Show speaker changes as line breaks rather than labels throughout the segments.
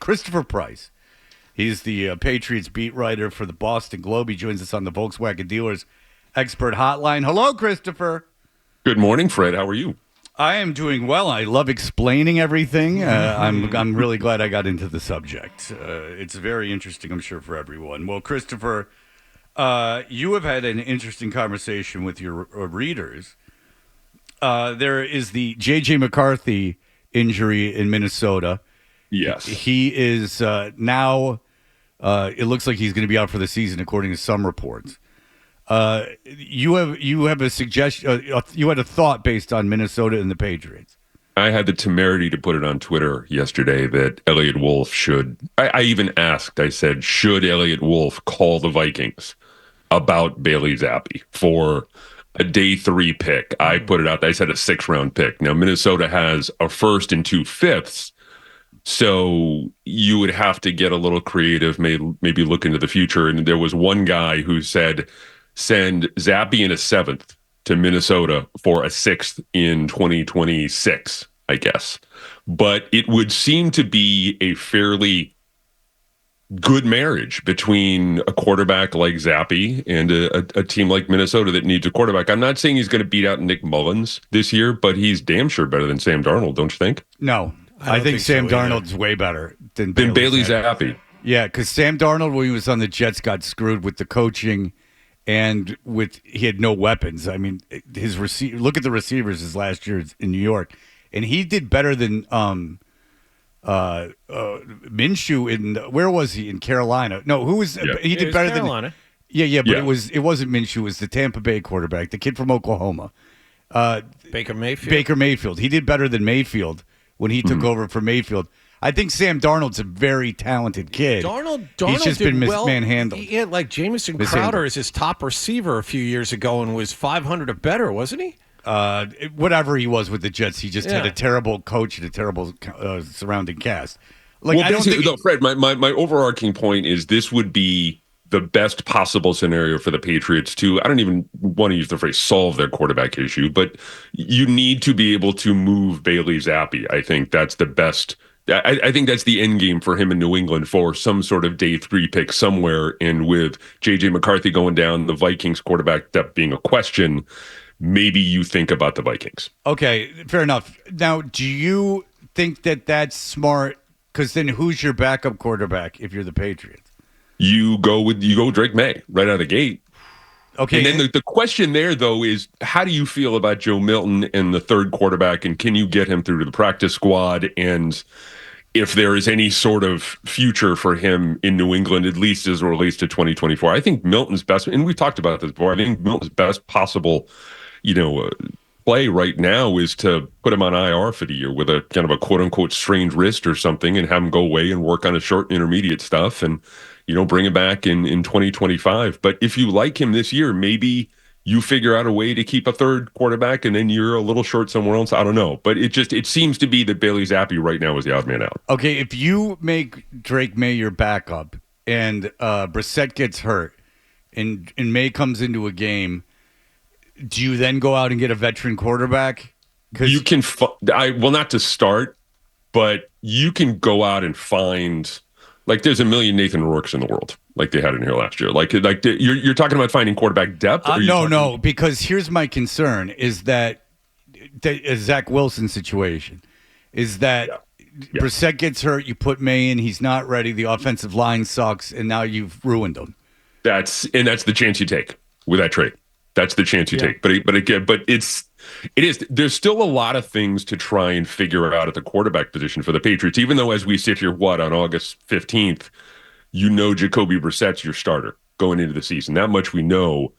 Christopher Price. He's the Patriots beat writer for the Boston Globe. He joins us on the Volkswagen Dealers Expert Hotline. Hello, Christopher.
Good morning, Fred. How are you?
I am doing well. I love explaining everything. I'm really glad I got into the subject. It's very interesting, I'm sure, for everyone. Well, Christopher, you have had an interesting conversation with your readers. There is the J.J. McCarthy injury in Minnesota.
Yes.
He is now, it looks like he's going to be out for the season, according to some reports. You have a suggestion. You had a thought based on Minnesota and the Patriots.
I had the temerity to put it on Twitter yesterday that Elliott Wolf should. I even asked. I said, should Elliott Wolf call the Vikings about Bailey Zappi for a day 3 pick? I put it out. I said a 6th-round pick. Now Minnesota has a 1st and 2 5ths. So you would have to get a little creative, maybe look into the future. And there was one guy who said, send Zappi in a 7th to Minnesota for a 6th in 2026, I guess. But it would seem to be a fairly good marriage between a quarterback like Zappi and a team like Minnesota that needs a quarterback. I'm not saying he's going to beat out Nick Mullins this year, but he's damn sure better than Sam Darnold, don't you think?
No, I think Sam Darnold's way better than
Bailey Zappi.
Yeah, because Sam Darnold, when he was on the Jets, got screwed with the coaching, and he had no weapons. I mean, look at the receivers his last year in New York, and he did better than Minshew in where was he in Carolina? No, who was he did better
Carolina.
But it wasn't Minshew. It was the Tampa Bay quarterback, the kid from Oklahoma,
Baker Mayfield.
He did better than Mayfield when he took over for Mayfield. I think Sam Darnold's a very talented kid.
Darnold
he's just
did
been
well.
manhandled.
He had like Jamison Crowder as his top receiver a few years ago and was 500 or better, wasn't he?
Whatever he was with the Jets, he just had a terrible coach and a terrible surrounding cast. Like,
well, I don't think Fred, my overarching point is this would be the best possible scenario for the Patriots to, I don't even want to use the phrase solve their quarterback issue, but you need to be able to move Bailey Zappi. I think that's the best. I think that's the end game for him in New England for some sort of day 3 pick somewhere. And with J.J. McCarthy going down, the Vikings quarterback depth being a question, maybe you think about the Vikings.
Okay, fair enough. Now, do you think that that's smart? Because then who's your backup quarterback if you're the Patriots?
You go Drake May right out of the gate.
Okay.
And then the question there, though, is how do you feel about Joe Milton and the 3rd quarterback, and can you get him through to the practice squad? And if there is any sort of future for him in New England, at least as it relates to 2024, I think Milton's best, and we've talked about this before, I think Milton's best possible, play right now is to put him on IR for the year with a kind of a quote unquote strained wrist or something and have him go away and work on his short and intermediate stuff and, bring him back in 2025. But if you like him this year, maybe you figure out a way to keep a 3rd quarterback and then you're a little short somewhere else. I don't know. But it seems to be that Bailey Zappi right now is the odd man out.
Okay, if you make Drake May your backup and Brissett gets hurt and May comes into a game, do you then go out and get a veteran quarterback?
You can, not to start, but you can go out and find, like there's a million Nathan Rourke's in the world, like they had in here last year. Like you're talking about finding quarterback depth?
No, because here's my concern is that the Zach Wilson situation is that Brissett gets hurt, you put May in, he's not ready, the offensive line sucks, and now you've ruined him.
That's the chance you take with that trade. That's the chance you take. But it is. There's still a lot of things to try and figure out at the quarterback position for the Patriots, even though as we sit here, on August 15th, Jacoby Brissett's your starter going into the season. That much we know.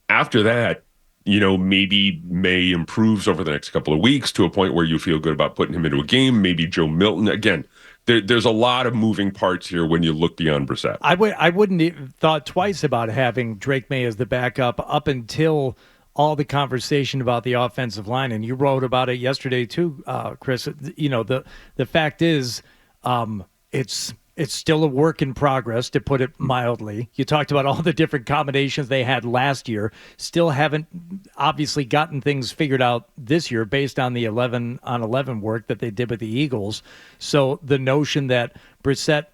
After that, maybe May improves over the next couple of weeks to a point where you feel good about putting him into a game. Maybe Joe Milton. Again, there's a lot of moving parts here when you look beyond Brissett.
I wouldn't have thought twice about having Drake May as the backup up until all the conversation about the offensive line, and you wrote about it yesterday too, Chris. The fact is, it's it's still a work in progress, to put it mildly. You talked about all the different combinations they had last year. Still haven't obviously gotten things figured out this year based on the 11-on-11 work that they did with the Eagles. So the notion that Brissett,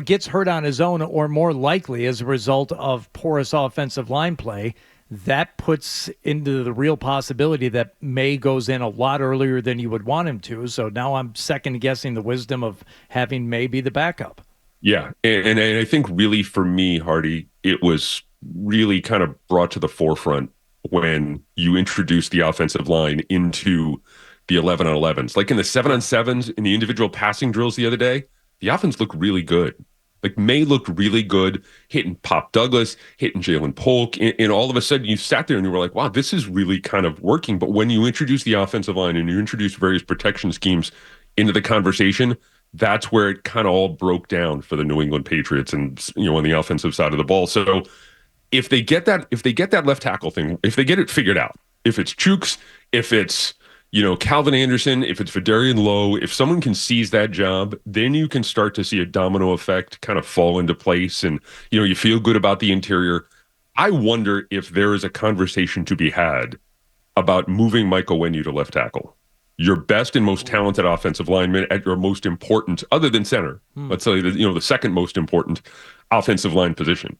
gets hurt on his own, or more likely as a result of porous offensive line play, that puts into the real possibility that May goes in a lot earlier than you would want him to. So now I'm second guessing the wisdom of having May be the backup.
Yeah. And I think really for me, Hardy, it was really kind of brought to the forefront when you introduced the offensive line into the 11-on-11s. Like in the 7-on-7s in the individual passing drills the other day, the offense looked really good. Like May looked really good, hitting Pop Douglas, hitting Jalen Polk, and all of a sudden you sat there and you were like, wow, this is really kind of working. But when you introduce the offensive line and you introduce various protection schemes into the conversation, that's where it kind of all broke down for the New England Patriots and, on the offensive side of the ball. So if they get that left tackle thing, if they get it figured out, if it's Chooks, if it's Calvin Anderson, if it's Fedarian Lowe, if someone can seize that job, then you can start to see a domino effect kind of fall into place. And, you feel good about the interior. I wonder if there is a conversation to be had about moving Mike Onwenu to left tackle. Your best and most talented offensive lineman at your most important, other than center, let's say, the second most important offensive line position.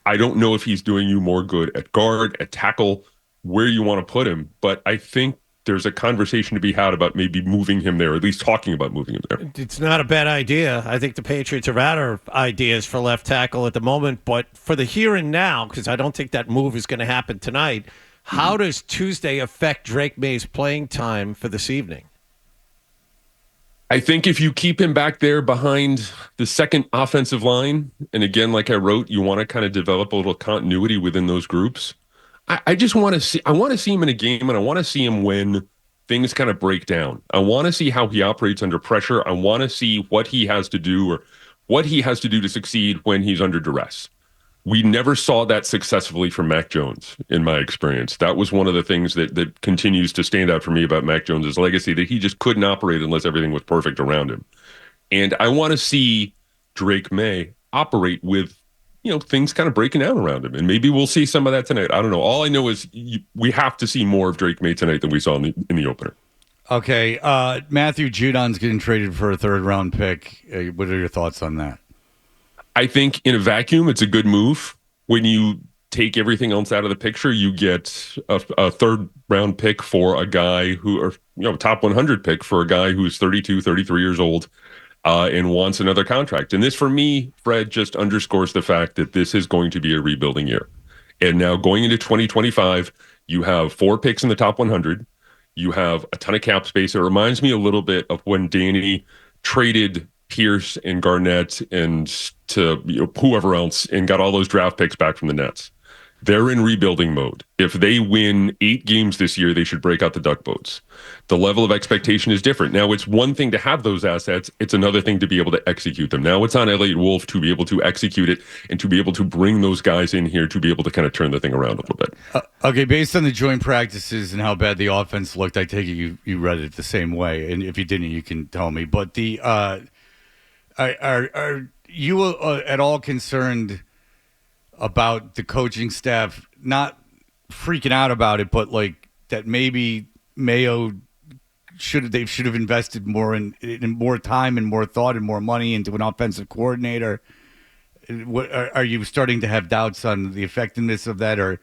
I don't know if he's doing you more good at guard, at tackle, where you want to put him, but I think there's a conversation to be had about maybe moving him there, or at least talking about moving him there.
It's not a bad idea. I think the Patriots are out of ideas for left tackle at the moment, but for the here and now, because I don't think that move is going to happen tonight, how does Tuesday affect Drake May's playing time for this evening?
I think if you keep him back there behind the second offensive line, and again, like I wrote, you want to kind of develop a little continuity within those groups. I just want to see. I want to see him in a game, and I want to see him when things kind of break down. I want to see how he operates under pressure. I want to see what he has to do, or what he has to do to succeed when he's under duress. We never saw that successfully from Mac Jones, in my experience. That was one of the things that continues to stand out for me about Mac Jones's legacy, that he just couldn't operate unless everything was perfect around him. And I want to see Drake May operate with things kind of breaking down around him. And maybe we'll see some of that tonight. I don't know. All I know is we have to see more of Drake May tonight than we saw in the opener.
Okay. Matthew Judon's getting traded for a third-round pick. What are your thoughts on that?
I think in a vacuum, it's a good move. When you take everything else out of the picture, you get a third-round pick for a guy top 100 pick for a guy who's 32, 33 years old. And wants another contract. And this, for me, Fred, just underscores the fact that this is going to be a rebuilding year. And now going into 2025, you have 4 picks in the top 100. You have a ton of cap space. It reminds me a little bit of when Danny traded Pierce and Garnett and to whoever else and got all those draft picks back from the Nets. They're in rebuilding mode. If they win 8 games this year, they should break out the duck boats. The level of expectation is different. Now, it's one thing to have those assets. It's another thing to be able to execute them. Now it's on Elliott Wolf to be able to execute it and to be able to bring those guys in here to be able to kind of turn the thing around a little bit.
Okay, based on the joint practices and how bad the offense looked, I take it you read it the same way. And if you didn't, you can tell me. But are you at all concerned about the coaching staff not freaking out about it, but like that maybe Mayo should have invested more in more time and more thought and more money into an offensive coordinator? What are you starting to have doubts on the effectiveness of that, or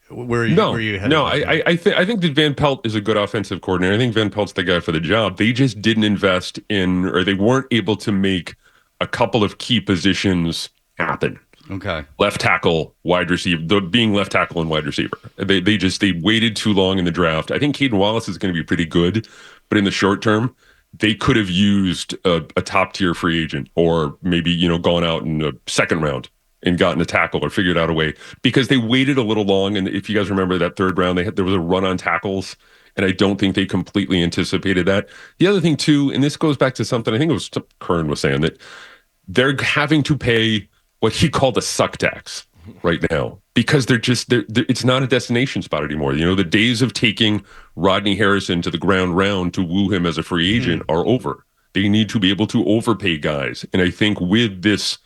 where are you headed?
No, I think that Van Pelt is a good offensive coordinator. I think Van Pelt's the guy for the job. They just didn't invest in, or they weren't able to make a couple of key positions happen.
Okay.
Left tackle, wide receiver, being left tackle and wide receiver. They waited too long in the draft. I think Caden Wallace is going to be pretty good, but in the short term, they could have used a top tier free agent, or maybe, gone out in the second round and gotten a tackle or figured out a way, because they waited a little long. And if you guys remember that third round, there was a run on tackles, and I don't think they completely anticipated that. The other thing too, and this goes back to something I think it was Kern was saying, that they're having to pay what he called a suck tax right now, because it's not a destination spot anymore. The days of taking Rodney Harrison to the ground round to woo him as a free agent are over. They need to be able to overpay guys. And I think with this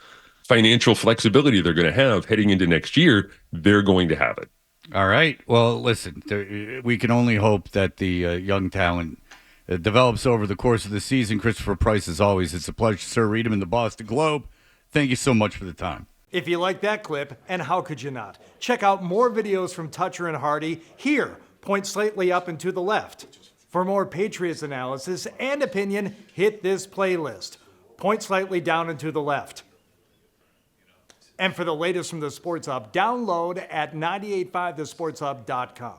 financial flexibility they're going to have heading into next year, they're going to have it.
All right. Well, listen, we can only hope that the young talent develops over the course of the season. Christopher Price, as always, it's a pleasure, sir. Read him in the Boston Globe. Thank you so much for the time.
If you like that clip, and how could you not? Check out more videos from Toucher and Hardy here. Point slightly up and to the left. For more Patriots analysis and opinion, hit this playlist. Point slightly down and to the left. And for the latest from the Sports Hub, download at 985thesportshub.com.